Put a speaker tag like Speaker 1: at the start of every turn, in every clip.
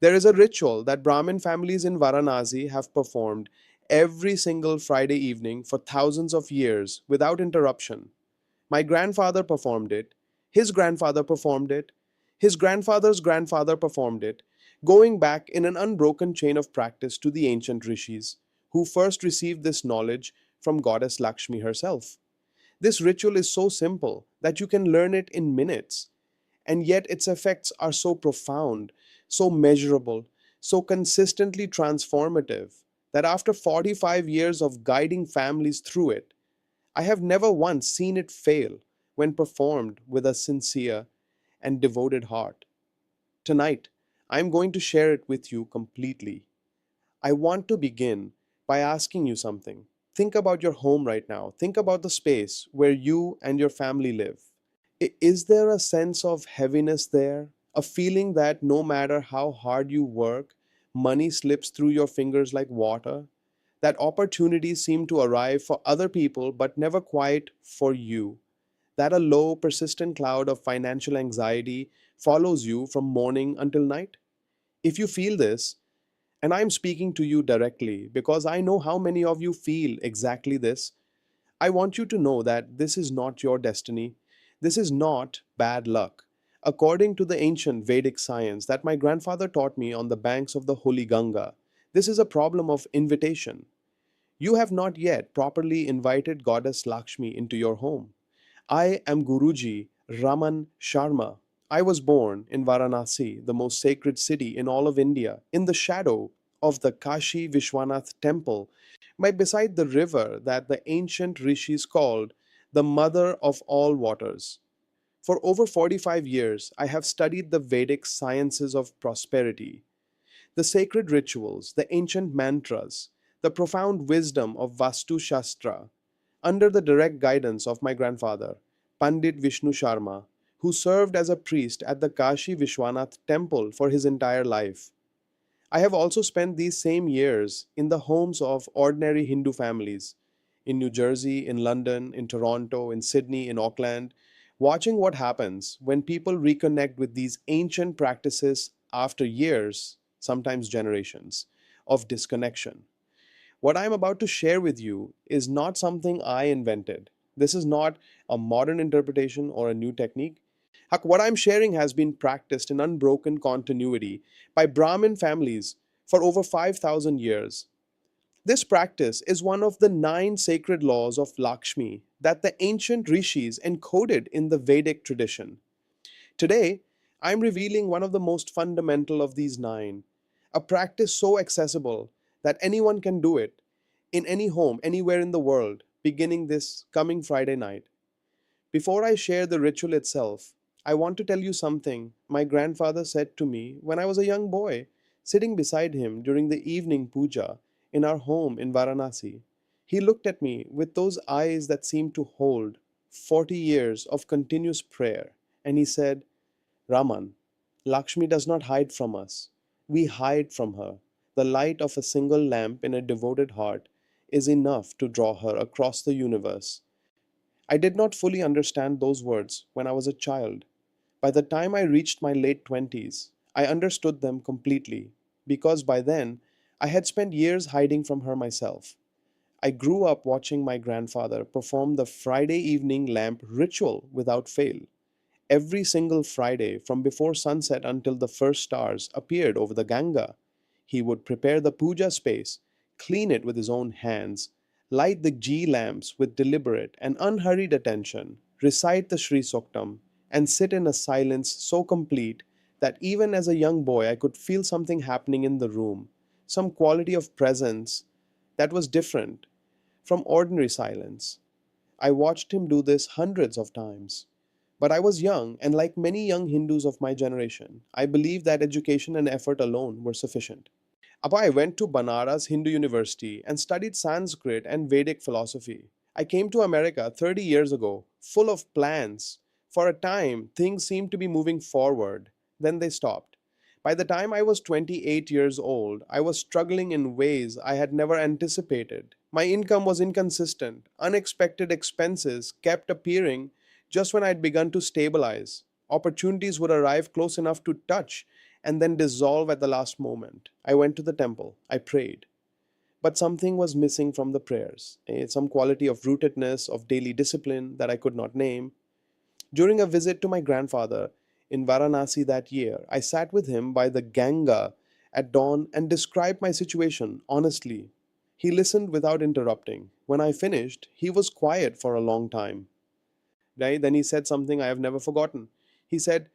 Speaker 1: There is a ritual that Brahmin families in Varanasi have performed every single Friday evening for thousands of years without interruption. My grandfather performed it, his grandfather performed it, his grandfather's grandfather performed it, going back in an unbroken chain of practice to the ancient rishis, who first received this knowledge from goddess Lakshmi herself. This ritual is so simple that you can learn it in minutes, and yet its effects are so profound, so measurable, so consistently transformative that after 45 years of guiding families through it, I have never once seen it fail when performed with a sincere and devoted heart. Tonight, I'm going to share it with you completely. I want to begin by asking you something. Think about your home right now. Think about the space where you and your family live. Is there a sense of heaviness there? A feeling that no matter how hard you work, money slips through your fingers like water? That opportunities seem to arrive for other people but never quite for you? That a low, persistent cloud of financial anxiety follows you from morning until night? If you feel this, and I'm speaking to you directly because I know how many of you feel exactly this, I want you to know that this is not your destiny. This is not bad luck. According to the ancient Vedic science that my grandfather taught me on the banks of the Holy Ganga, this is a problem of invitation. You have not yet properly invited Goddess Lakshmi into your home. I am Guruji Raman Sharma. I was born in Varanasi, the most sacred city in all of India, in the shadow of the Kashi Vishwanath temple, by beside the river that the ancient rishis called the mother of all waters. For over 45 years, I have studied the Vedic sciences of prosperity, the sacred rituals, the ancient mantras, the profound wisdom of Vastu Shastra, under the direct guidance of my grandfather, Pandit Vishnu Sharma, who served as a priest at the Kashi Vishwanath temple for his entire life. I have also spent these same years in the homes of ordinary Hindu families in New Jersey, in London, in Toronto, in Sydney, in Auckland, watching what happens when people reconnect with these ancient practices after years, sometimes generations, of disconnection. What I'm about to share with you is not something I invented. This is not a modern interpretation or a new technique. What I'm sharing has been practiced in unbroken continuity by Brahmin families for over 5,000 years. This practice is one of the nine sacred laws of Lakshmi that the ancient rishis encoded in the Vedic tradition. Today, I'm revealing one of the most fundamental of these nine, a practice so accessible that anyone can do it in any home, anywhere in the world, beginning this coming Friday night. Before I share the ritual itself, I want to tell you something my grandfather said to me when I was a young boy, sitting beside him during the evening puja in our home in Varanasi. He looked at me with those eyes that seemed to hold 40 years of continuous prayer, and he said, Raman, Lakshmi does not hide from us. We hide from her. The light of a single lamp in a devoted heart is enough to draw her across the universe. I did not fully understand those words when I was a child. By the time I reached my late 20s, I understood them completely, because by then I had spent years hiding from her myself. I grew up watching my grandfather perform the Friday evening lamp ritual without fail. Every single Friday, from before sunset until the first stars appeared over the Ganga, he would prepare the puja space, clean it with his own hands, light the ghee lamps with deliberate and unhurried attention, recite the Sri Suktam, and sit in a silence so complete that even as a young boy I could feel something happening in the room, some quality of presence that was different from ordinary silence. I watched him do this hundreds of times. But I was young, and like many young Hindus of my generation, I believed that education and effort alone were sufficient. I went to Banaras Hindu University and studied Sanskrit and Vedic philosophy. I came to America 30 years ago, full of plans. For a time, things seemed to be moving forward. Then they stopped. By the time I was 28 years old, I was struggling in ways I had never anticipated. My income was inconsistent. Unexpected expenses kept appearing just when I had begun to stabilize. Opportunities would arrive close enough to touch, and then dissolve at the last moment. I went to the temple, I prayed, but something was missing from the prayers, some quality of rootedness, of daily discipline that I could not name. During a visit to my grandfather in Varanasi that year, I sat with him by the Ganga at dawn and described my situation honestly. He listened without interrupting. When I finished, he was quiet for a long time. Right? Then he said something I have never forgotten. He said,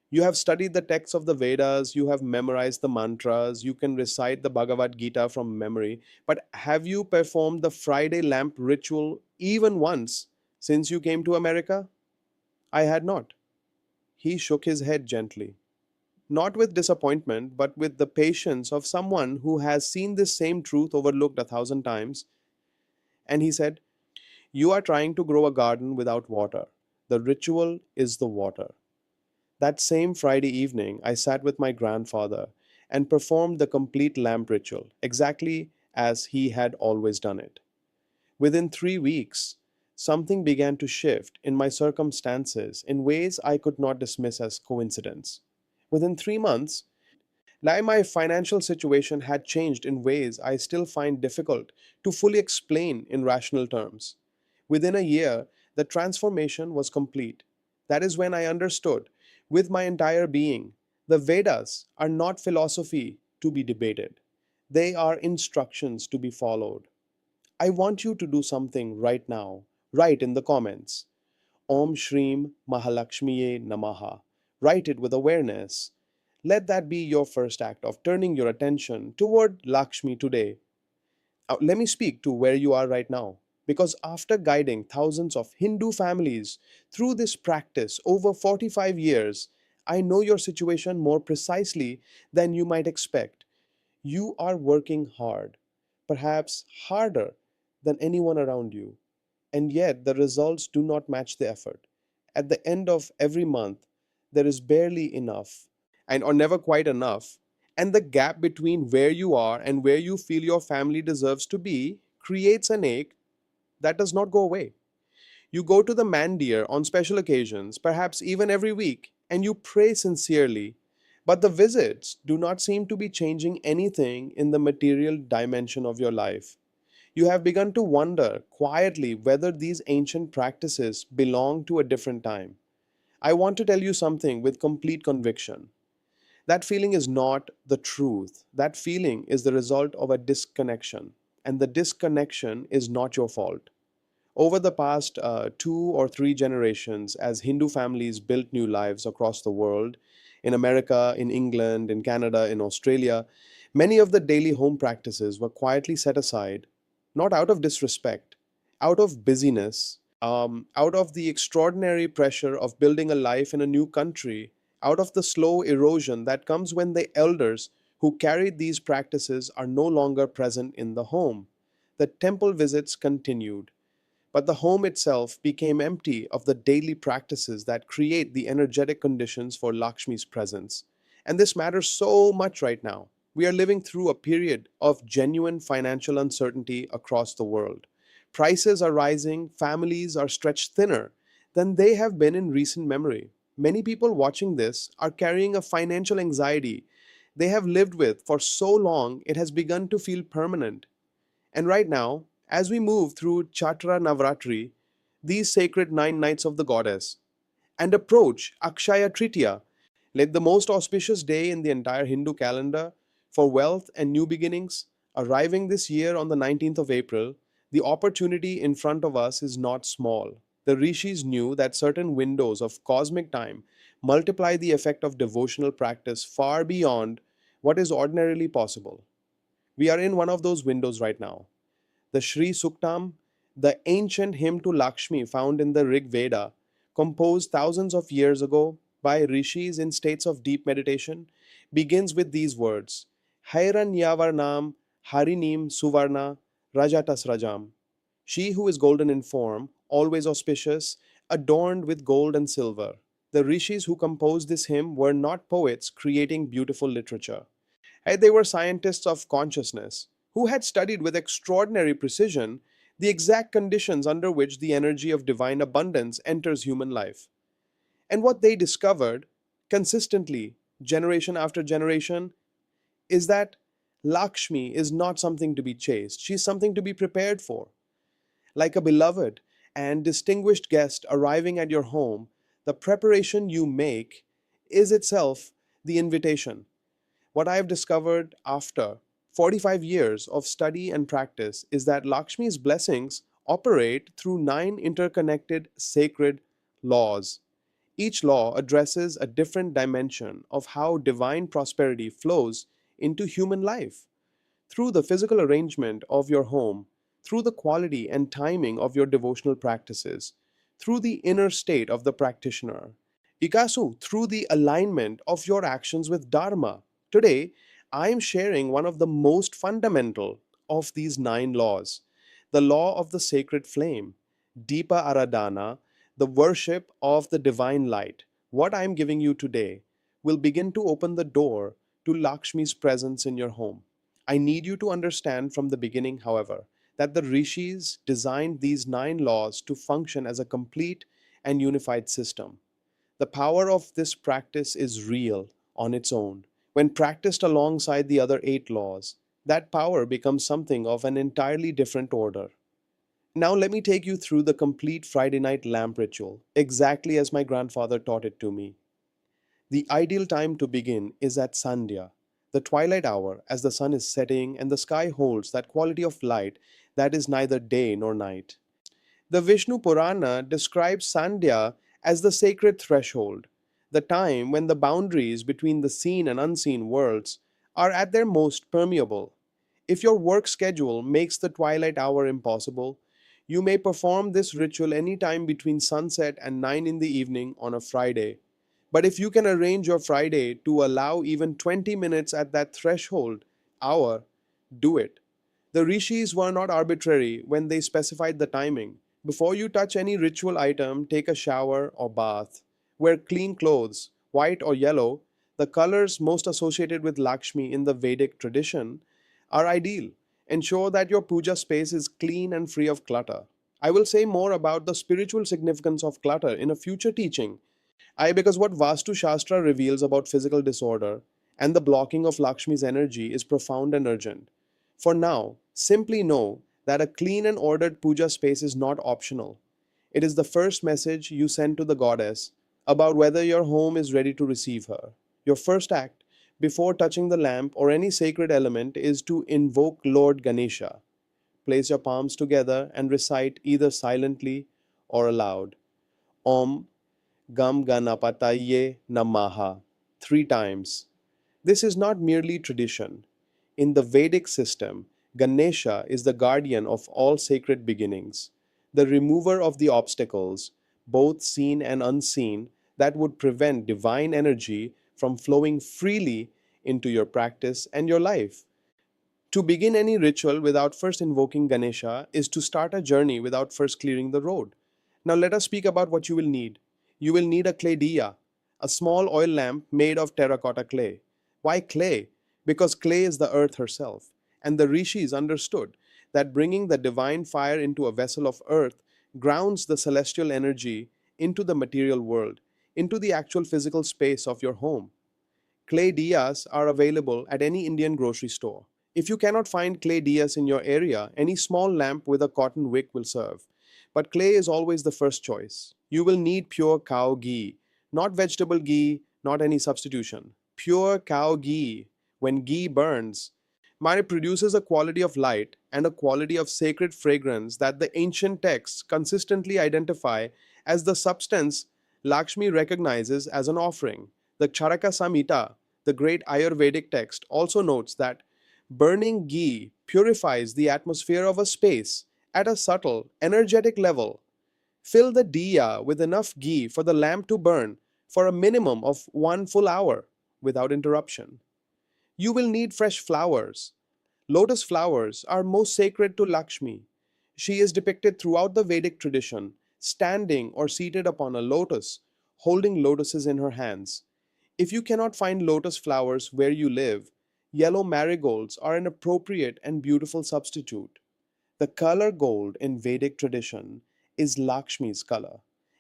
Speaker 1: "You have studied the texts of the Vedas, you have memorized the mantras, you can recite the Bhagavad Gita from memory, but have you performed the Friday lamp ritual even once since you came to America?" I had not. He shook his head gently, not with disappointment, but with the patience of someone who has seen this same truth overlooked 1,000 times. And he said, "You are trying to grow a garden without water. The ritual is the water." That same Friday evening, I sat with my grandfather and performed the complete lamp ritual, exactly as he had always done it. Within 3 weeks, something began to shift in my circumstances in ways I could not dismiss as coincidence. Within 3 months, my financial situation had changed in ways I still find difficult to fully explain in rational terms. Within a year, the transformation was complete. That is when I understood, with my entire being, the Vedas are not philosophy to be debated. They are instructions to be followed. I want you to do something right now. Write in the comments. Om Shreem Mahalakshmiye Namaha. Write it with awareness. Let that be your first act of turning your attention toward Lakshmi today. Let me speak to where you are right now. Because after guiding thousands of Hindu families through this practice over 45 years, I know your situation more precisely than you might expect. You are working hard, perhaps harder than anyone around you, and yet the results do not match the effort. At the end of every month, there is barely enough, and or never quite enough, and the gap between where you are and where you feel your family deserves to be creates an ache that does not go away. You go to the mandir on special occasions, perhaps even every week, and you pray sincerely, but the visits do not seem to be changing anything in the material dimension of your life. You have begun to wonder quietly whether these ancient practices belong to a different time. I want to tell you something with complete conviction. That feeling is not the truth. That feeling is the result of a disconnection. And the disconnection is not your fault. Over the past 2 or 3 generations, as Hindu families built new lives across the world, in America, in England, in Canada, in Australia, many of the daily home practices were quietly set aside, not out of disrespect, out of busyness, out of the extraordinary pressure of building a life in a new country, out of the slow erosion that comes when the elders who carried these practices are no longer present in the home. The temple visits continued, but the home itself became empty of the daily practices that create the energetic conditions for Lakshmi's presence. And this matters so much right now. We are living through a period of genuine financial uncertainty across the world. Prices are rising, families are stretched thinner than they have been in recent memory. Many people watching this are carrying a financial anxiety they have lived with for so long it has begun to feel permanent. And right now, as we move through Chatra Navratri, these sacred 9 nights of the goddess, and approach Akshaya Tritiya, like the most auspicious day in the entire Hindu calendar for wealth and new beginnings, arriving this year on the 19th of April, the opportunity in front of us is not small. The rishis knew that certain windows of cosmic time multiply the effect of devotional practice far beyond what is ordinarily possible. We are in one of those windows right now. The Sri Suktam, the ancient hymn to Lakshmi found in the Rig Veda, composed thousands of years ago by rishis in states of deep meditation, begins with these words: Hairanyavarnam Harinim Suvarna Rajatas Rajam. She who is golden in form, always auspicious, adorned with gold and silver. The rishis who composed this hymn were not poets creating beautiful literature. They were scientists of consciousness who had studied with extraordinary precision the exact conditions under which the energy of divine abundance enters human life. And what they discovered consistently generation after generation, is that Lakshmi is not something to be chased. She's something to be prepared for. Like a beloved and distinguished guest arriving at your home, the preparation you make is itself the invitation. What I have discovered after 45 years of study and practice is that Lakshmi's blessings operate through nine interconnected sacred laws. Each law addresses a different dimension of how divine prosperity flows into human life through the physical arrangement of your home, through the quality and timing of your devotional practices, through the inner state of the practitioner. Ikasu, through the alignment of your actions with Dharma. Today, I am sharing one of the most fundamental of these nine laws, the law of the sacred flame, Deepa Aradhana, the worship of the divine light. What I am giving you today will begin to open the door to Lakshmi's presence in your home. I need you to understand from the beginning, however, that the rishis designed these nine laws to function as a complete and unified system. The power of this practice is real on its own. When practiced alongside the other eight laws, that power becomes something of an entirely different order. Now, let me take you through the complete Friday night lamp ritual, exactly as my grandfather taught it to me. The ideal time to begin is at Sandhya, the twilight hour, as the sun is setting and the sky holds that quality of light that is neither day nor night. The Vishnu Purana describes Sandhya as the sacred threshold, the time when the boundaries between the seen and unseen worlds are at their most permeable. If your work schedule makes the twilight hour impossible, you may perform this ritual any time between sunset and 9 in the evening on a Friday. But if you can arrange your Friday to allow even 20 minutes at that threshold hour, do it. The rishis were not arbitrary when they specified the timing. Before you touch any ritual item, take a shower or bath. Wear clean clothes, white or yellow. The colors most associated with Lakshmi in the Vedic tradition are ideal. Ensure that your puja space is clean and free of clutter. I will say more about the spiritual significance of clutter in a future teaching. Because what Vastu Shastra reveals about physical disorder and the blocking of Lakshmi's energy is profound and urgent. For now, simply know that a clean and ordered puja space is not optional. It is the first message you send to the goddess about whether your home is ready to receive her. Your first act, before touching the lamp or any sacred element, is to invoke Lord Ganesha. Place your palms together and recite either silently or aloud. Om Gam Ganapataye Namaha 3 times. This is not merely tradition. In the Vedic system, Ganesha is the guardian of all sacred beginnings, the remover of the obstacles, both seen and unseen, that would prevent divine energy from flowing freely into your practice and your life. To begin any ritual without first invoking Ganesha is to start a journey without first clearing the road. Now let us speak about what you will need. You will need a clay diya, a small oil lamp made of terracotta clay. Why clay? Because clay is the earth herself, and the rishis understood that bringing the divine fire into a vessel of earth grounds the celestial energy into the material world, into the actual physical space of your home. Clay diyas are available at any Indian grocery store. If you cannot find clay diyas in your area, any small lamp with a cotton wick will serve. But clay is always the first choice. You will need pure cow ghee, not vegetable ghee, not any substitution. Pure cow ghee. When ghee burns, it produces a quality of light and a quality of sacred fragrance that the ancient texts consistently identify as the substance Lakshmi recognizes as an offering. The Charaka Samhita, the great Ayurvedic text, also notes that burning ghee purifies the atmosphere of a space at a subtle, energetic level. Fill the diya with enough ghee for the lamp to burn for a minimum of 1 full hour without interruption. You will need fresh flowers. Lotus flowers are most sacred to Lakshmi. She is depicted throughout the Vedic tradition, standing or seated upon a lotus, holding lotuses in her hands. If you cannot find lotus flowers where you live, yellow marigolds are an appropriate and beautiful substitute. The color gold in Vedic tradition is Lakshmi's color.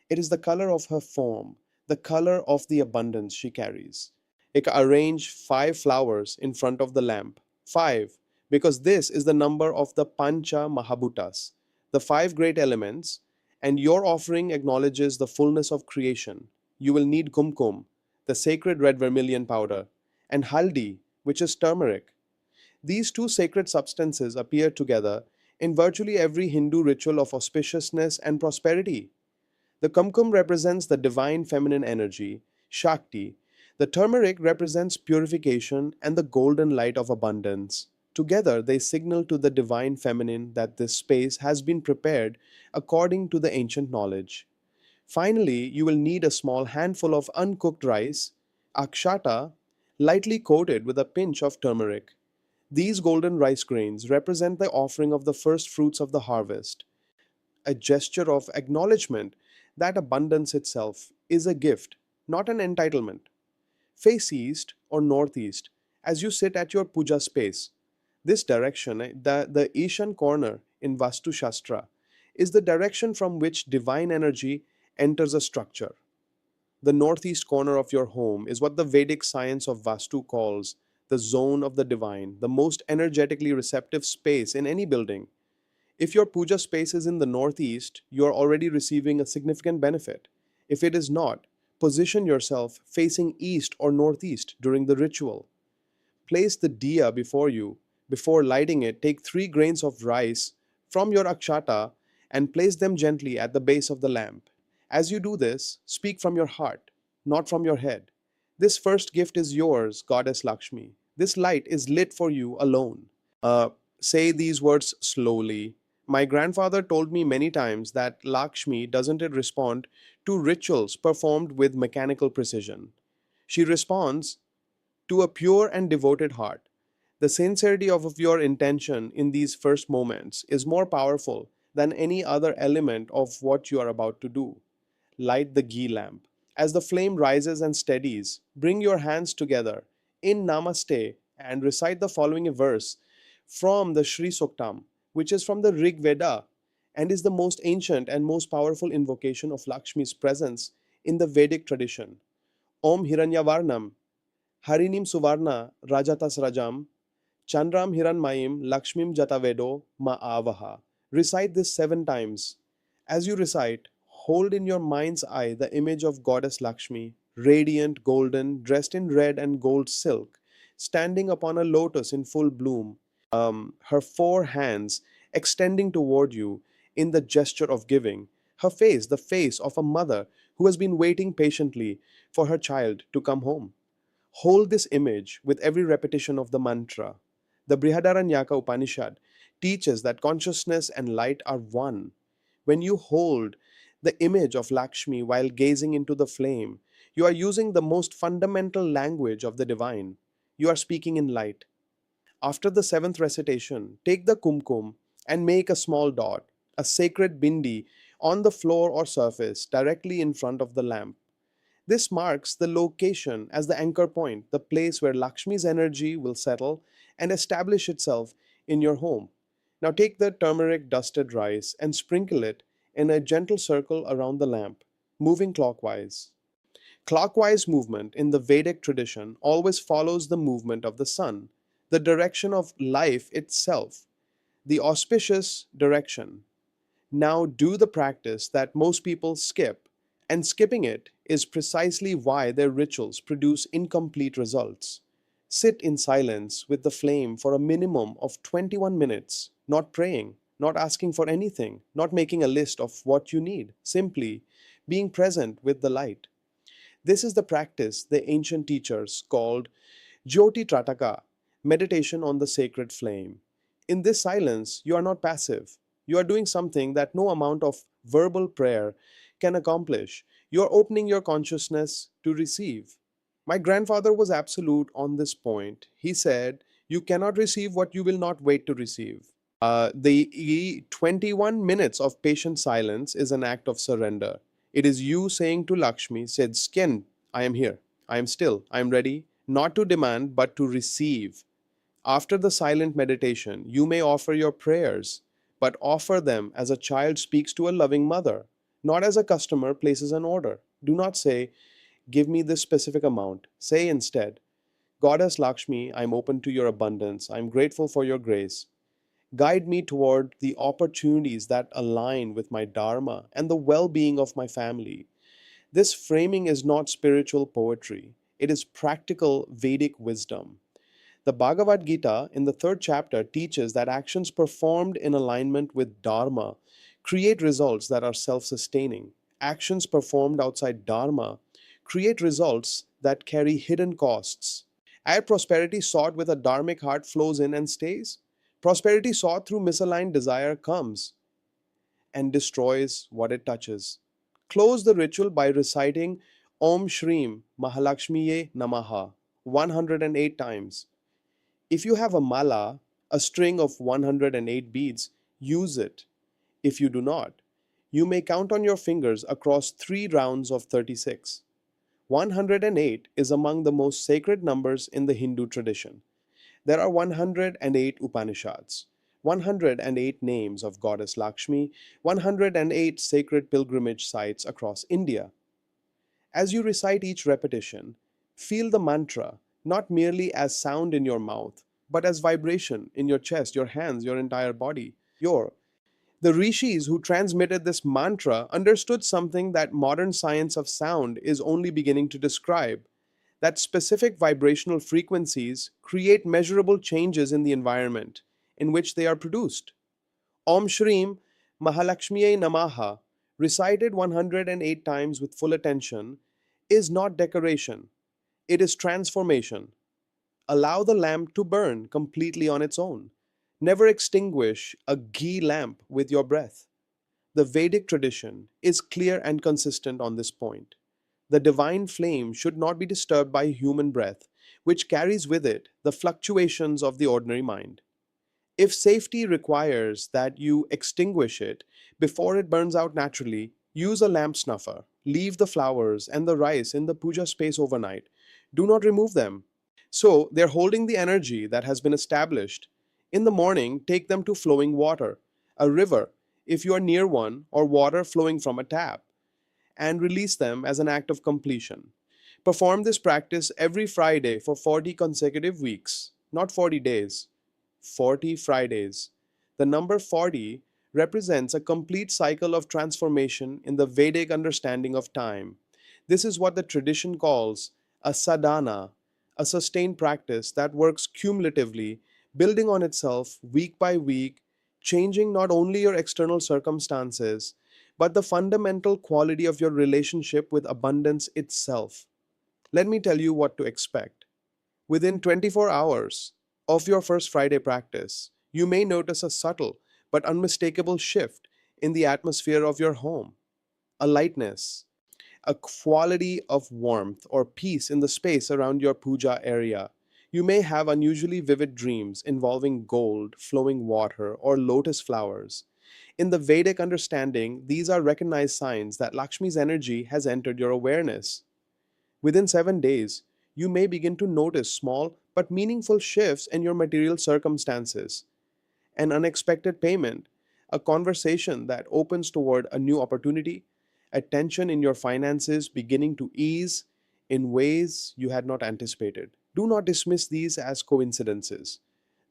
Speaker 1: It is the color of her form, the color of the abundance she carries. Arrange 5 flowers in front of the lamp. 5, because this is the number of the Pancha Mahabhutas, the 5 great elements, and your offering acknowledges the fullness of creation. You will need kumkum, the sacred red vermilion powder, and haldi, which is turmeric. These two sacred substances appear together in virtually every Hindu ritual of auspiciousness and prosperity. The kumkum represents the divine feminine energy, Shakti. The turmeric represents purification and the golden light of abundance. Together, they signal to the divine feminine that this space has been prepared according to the ancient knowledge. Finally, you will need a small handful of uncooked rice, akshata, lightly coated with a pinch of turmeric. These golden rice grains represent the offering of the first fruits of the harvest, a gesture of acknowledgement that abundance itself is a gift, not an entitlement. Face east or northeast as you sit at your puja space. This direction, the Ishan corner in Vastu Shastra, is the direction from which divine energy enters a structure. The northeast corner of your home is what the Vedic science of Vastu calls the zone of the divine, the most energetically receptive space in any building. If your puja space is in the northeast, you are already receiving a significant benefit. If it is not, position yourself facing east or northeast during the ritual. Place the diya before you. Before lighting it, take 3 grains of rice from your akshata and place them gently at the base of the lamp. As you do this, speak from your heart, not from your head. This first gift is yours, Goddess Lakshmi. This light is lit for you alone. Uh, Say these words slowly. My grandfather told me many times that Lakshmi doesn't respond to rituals performed with mechanical precision. She responds to a pure and devoted heart. The sincerity of your intention in these first moments is more powerful than any other element of what you are about to do. Light the ghee lamp. As the flame rises and steadies, bring your hands together in Namaste and recite the following verse from the Sri Suktam, which is from the Rig Veda and is the most ancient and most powerful invocation of Lakshmi's presence in the Vedic tradition. Om Hiranyavarnam, Harinim Suvarna Rajatas Rajam, Chandram Hiranmayim Lakshmim Jatavedo Ma'avaha. Recite this 7 times. As you recite, hold in your mind's eye the image of Goddess Lakshmi, radiant, golden, dressed in red and gold silk, standing upon a lotus in full bloom, her 4 hands extending toward you in the gesture of giving, her face the face of a mother who has been waiting patiently for her child to come home. Hold this image with every repetition of the mantra. The Brihadaranyaka Upanishad teaches that consciousness and light are one. When you hold the image of Lakshmi while gazing into the flame, you are using the most fundamental language of the divine. You are speaking in light. After the 7th recitation, take the kumkum and make a small dot, a sacred bindi, on the floor or surface directly in front of the lamp. This marks the location as the anchor point, the place where Lakshmi's energy will settle and establish itself in your home. Now take the turmeric dusted rice and sprinkle it in a gentle circle around the lamp, moving clockwise. Clockwise movement in the Vedic tradition always follows the movement of the sun, the direction of life itself, the auspicious direction. Now do the practice that most people skip, and skipping it is precisely why their rituals produce incomplete results. Sit in silence with the flame for a minimum of 21 minutes, not praying, not asking for anything, not making a list of what you need, simply being present with the light. This is the practice the ancient teachers called Jyoti Trataka, meditation on the sacred flame. In this silence, you are not passive. You are doing something that no amount of verbal prayer can accomplish. You are opening your consciousness to receive. My grandfather was absolute on this point. He said, "You cannot receive what you will not wait to receive." The 21 minutes of patient silence is an act of surrender. It is you saying to Lakshmi, said, "Skin, I am here. I am still. I am ready, not to demand, but to receive." After the silent meditation, you may offer your prayers, but offer them as a child speaks to a loving mother, not as a customer places an order. Do not say, "Give me this specific amount." Say instead, Goddess Lakshmi, I'm open to your abundance. I'm grateful for your grace. Guide me toward the opportunities that align with my Dharma and the well being of my family. This framing is not spiritual poetry, it is practical Vedic wisdom. The Bhagavad Gita in the third chapter teaches that actions performed in alignment with Dharma create results that are self sustaining. Actions performed outside Dharma create results that carry hidden costs. As prosperity sought with a dharmic heart flows in and stays, prosperity sought through misaligned desire comes and destroys what it touches. Close the ritual by reciting Om Shrim Mahalakshmiye Namaha 108 times. If you have a mala, a string of 108 beads, use it. If you do not, you may count on your fingers across 3 rounds of 36. 108 is among the most sacred numbers in the Hindu tradition. There are 108 Upanishads, 108 names of Goddess Lakshmi, 108 sacred pilgrimage sites across India. As you recite each repetition, feel the mantra not merely as sound in your mouth, but as vibration in your chest, your hands, your entire body. The rishis who transmitted this mantra understood something that modern science of sound is only beginning to describe, that specific vibrational frequencies create measurable changes in the environment in which they are produced. Om Shrim Mahalakshmiye Namaha, recited 108 times with full attention, is not decoration, it is transformation. Allow the lamp to burn completely on its own. Never extinguish a ghee lamp with your breath. The Vedic tradition is clear and consistent on this point. The divine flame should not be disturbed by human breath, which carries with it the fluctuations of the ordinary mind. If safety requires that you extinguish it before it burns out naturally, use a lamp snuffer. Leave the flowers and the rice in the puja space overnight. Do not remove them. So they're holding the energy that has been established. In the morning, take them to flowing water, a river, if you are near one, or water flowing from a tap, and release them as an act of completion. Perform this practice every Friday for 40 consecutive weeks, not 40 days. 40 Fridays. The number 40 represents a complete cycle of transformation in the Vedic understanding of time. This is what the tradition calls a sadhana, a sustained practice that works cumulatively, building on itself week by week, changing not only your external circumstances, but the fundamental quality of your relationship with abundance itself. Let me tell you what to expect. Within 24 hours of your first Friday practice, you may notice a subtle but unmistakable shift in the atmosphere of your home, a lightness, a quality of warmth or peace in the space around your puja area. You may have unusually vivid dreams involving gold, flowing water, or lotus flowers. In the Vedic understanding, these are recognized signs that Lakshmi's energy has entered your awareness. Within 7 days, you may begin to notice small but meaningful shifts in your material circumstances. An unexpected payment, a conversation that opens toward a new opportunity, a tension in your finances beginning to ease in ways you had not anticipated. Do not dismiss these as coincidences.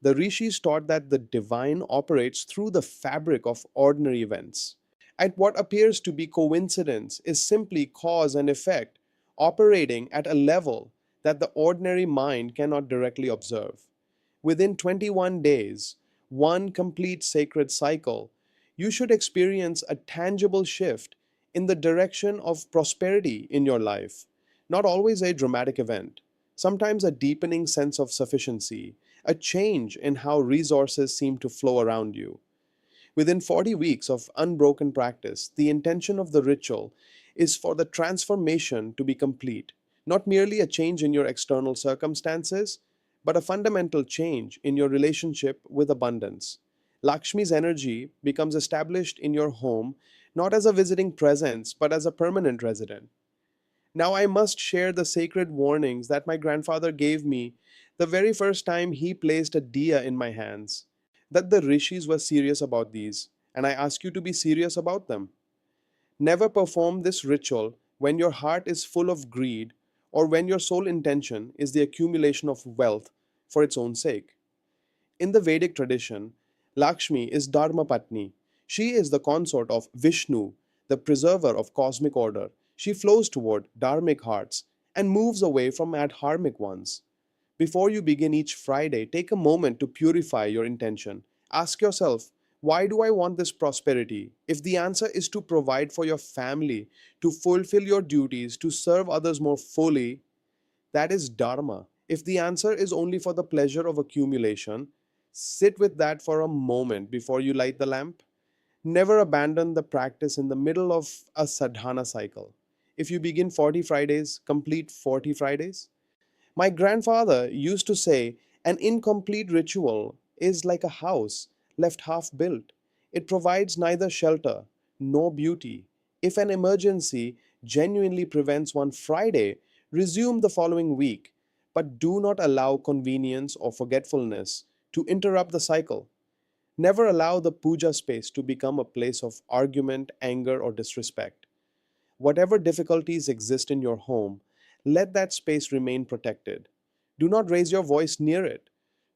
Speaker 1: The rishis taught that the divine operates through the fabric of ordinary events. And what appears to be coincidence is simply cause and effect operating at a level that the ordinary mind cannot directly observe. Within 21 days, one complete sacred cycle, you should experience a tangible shift in the direction of prosperity in your life. Not always a dramatic event, sometimes a deepening sense of sufficiency, a change in how resources seem to flow around you. Within 40 weeks of unbroken practice, the intention of the ritual is for the transformation to be complete, not merely a change in your external circumstances, but a fundamental change in your relationship with abundance. Lakshmi's energy becomes established in your home not as a visiting presence, but as a permanent resident. Now I must share the sacred warnings that my grandfather gave me the very first time he placed a diya in my hands. That the rishis were serious about these, and I ask you to be serious about them. Never perform this ritual when your heart is full of greed or when your sole intention is the accumulation of wealth for its own sake. In the Vedic tradition, Lakshmi is Dharma Patni. She is the consort of Vishnu, the preserver of cosmic order. She flows toward dharmic hearts and moves away from adharmic ones. Before you begin each Friday, take a moment to purify your intention. Ask yourself, why do I want this prosperity? If the answer is to provide for your family, to fulfill your duties, to serve others more fully, that is Dharma. If the answer is only for the pleasure of accumulation, sit with that for a moment before you light the lamp. Never abandon the practice in the middle of a sadhana cycle. If you begin 40 Fridays, complete 40 Fridays. My grandfather used to say, an incomplete ritual is like a house left half built. It provides neither shelter nor beauty. If an emergency genuinely prevents one Friday, resume the following week, but do not allow convenience or forgetfulness to interrupt the cycle. Never allow the puja space to become a place of argument, anger, or disrespect. Whatever difficulties exist in your home, let that space remain protected. Do not raise your voice near it.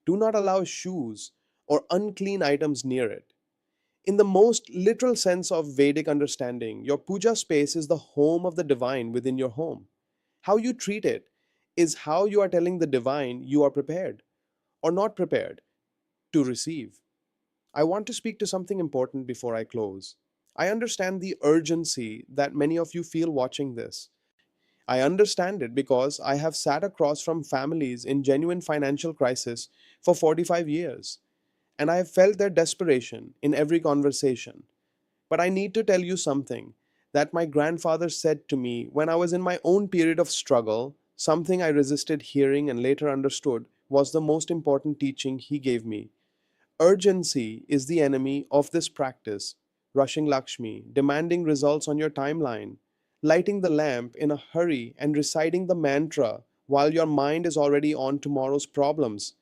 Speaker 1: Do not allow shoes or unclean items near it. In the most literal sense of Vedic understanding, your puja space is the home of the divine within your home. How you treat it is how you are telling the divine you are prepared or not prepared to receive. I want to speak to something important before I close. I understand the urgency that many of you feel watching this. I understand it because I have sat across from families in genuine financial crisis for 45 years, and I have felt their desperation in every conversation. But I need to tell you something that my grandfather said to me when I was in my own period of struggle, something I resisted hearing and later understood was the most important teaching he gave me. Urgency is the enemy of this practice. Rushing Lakshmi, demanding results on your timeline, lighting the lamp in a hurry and reciting the mantra while your mind is already on tomorrow's problems.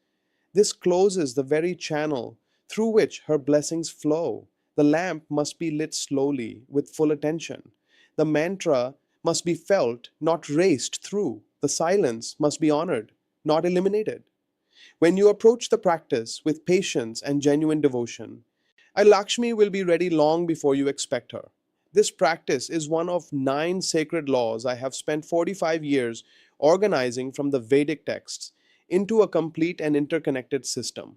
Speaker 1: This closes the very channel through which her blessings flow. The lamp must be lit slowly with full attention. The mantra must be felt, not raced through. The silence must be honored, not eliminated. When you approach the practice with patience and genuine devotion, a Lakshmi will be ready long before you expect her. This practice is one of 9 sacred laws I have spent 45 years organizing from the Vedic texts into a complete and interconnected system.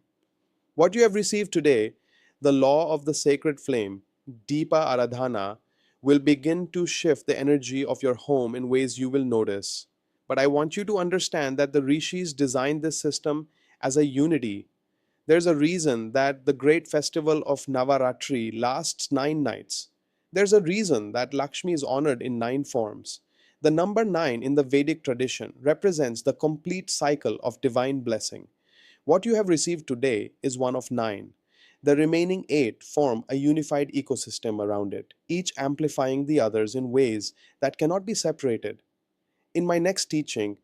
Speaker 1: What you have received today, the law of the sacred flame, Deepa Aradhana, will begin to shift the energy of your home in ways you will notice. But I want you to understand that the rishis designed this system as a unity. There's a reason that the great festival of Navaratri lasts 9 nights. There's a reason that Lakshmi is honored in 9 forms. The number 9 in the Vedic tradition represents the complete cycle of divine blessing. What you have received today is one of 9. The remaining 8 form a unified ecosystem around it, each amplifying the others in ways that cannot be separated. In my next teaching,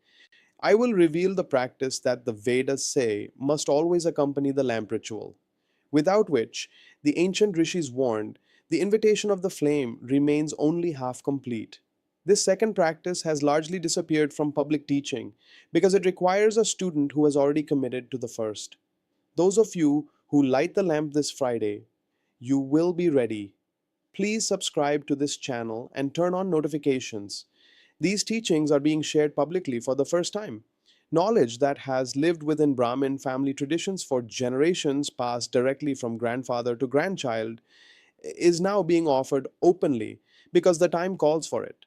Speaker 1: I will reveal the practice that the Vedas say must always accompany the lamp ritual, without which, the ancient rishis warned, the invitation of the flame remains only half complete. This second practice has largely disappeared from public teaching because it requires a student who has already committed to the first. Those of you who light the lamp this Friday, you will be ready. Please subscribe to this channel and turn on notifications. These teachings are being shared publicly for the first time. Knowledge that has lived within Brahmin family traditions for generations, passed directly from grandfather to grandchild, is now being offered openly because the time calls for it.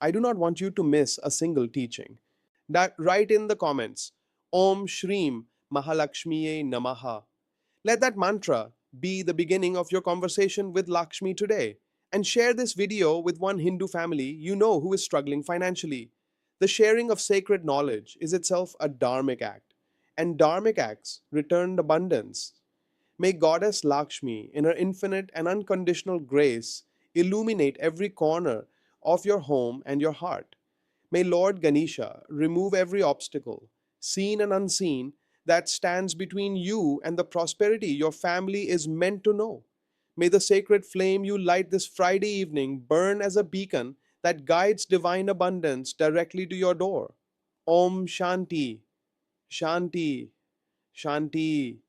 Speaker 1: I do not want you to miss a single teaching. That write in the comments, Om Shreem Mahalakshmiye Namaha. Let that mantra be the beginning of your conversation with Lakshmi today. And share this video with one Hindu family you know who is struggling financially. The sharing of sacred knowledge is itself a dharmic act, and dharmic acts return abundance. May Goddess Lakshmi, in her infinite and unconditional grace, illuminate every corner of your home and your heart. May Lord Ganesha remove every obstacle, seen and unseen, that stands between you and the prosperity your family is meant to know. May the sacred flame you light this Friday evening burn as a beacon that guides divine abundance directly to your door. Om Shanti, Shanti, Shanti.